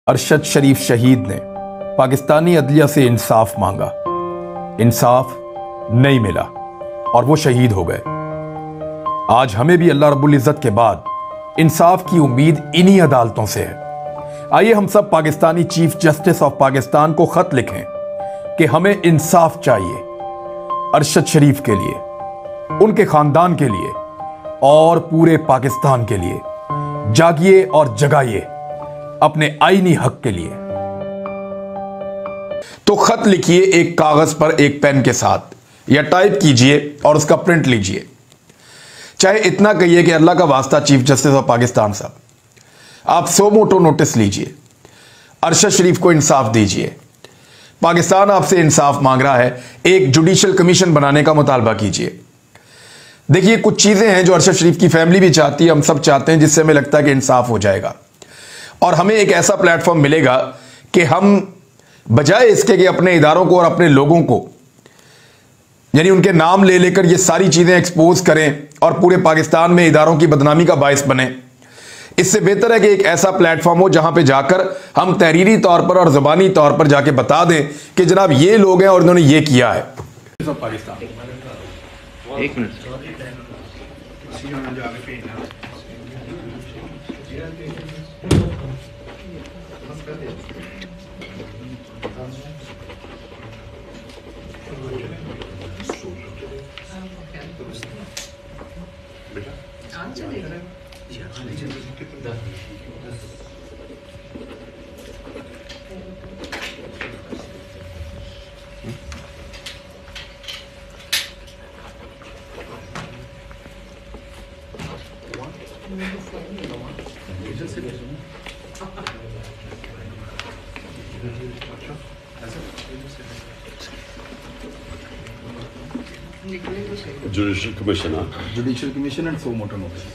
अरशद शरीफ शहीद ने पाकिस्तानी अदलिया से इंसाफ मांगा, इंसाफ नहीं मिला और वो शहीद हो गए। आज हमें भी अल्लाह रब्बुल इज़्ज़त के बाद इंसाफ की उम्मीद इन्हीं अदालतों से है। आइए हम सब Pakistani chief justice of Pakistan को खत लिखें कि हमें इंसाफ चाहिए अरशद शरीफ के लिए, उनके खानदान के लिए और पूरे पाकिस्तान के लिए। जागिए और जगाइए अपने आईनी हक के लिए। तो खत लिखिए एक कागज पर एक पेन के साथ, या टाइप कीजिए और उसका प्रिंट लीजिए। चाहे इतना कहिए कि अल्लाह का वास्ता चीफ जस्टिस ऑफ पाकिस्तान साहब, आप सो मोटो नोटिस लीजिए, अरशद शरीफ को इंसाफ दीजिए। पाकिस्तान आपसे इंसाफ मांग रहा है, एक जुडिशल कमीशन बनाने का मुतालबा कीजिए। देखिए, कुछ चीजें हैं जो अरशद शरीफ की फैमिली भी चाहती है, हम सब चाहते हैं, जिससे हमें लगता है कि इंसाफ हो जाएगा और हमें एक ऐसा प्लेटफॉर्म मिलेगा कि हम बजाय इसके कि अपने इदारों को और अपने लोगों को, यानी उनके नाम ले लेकर ये सारी चीजें एक्सपोज करें और पूरे पाकिस्तान में इदारों की बदनामी का बायस बने, इससे बेहतर है कि एक ऐसा प्लेटफॉर्म हो जहां पे जाकर हम तहरीरी तौर पर और ज़बानी तौर पर जाके बता दें कि जनाब ये लोग हैं और इन्होंने ये किया है। पाकिस्तान एक minute Judicial Commission, huh? Judicial Commission and so motor notice.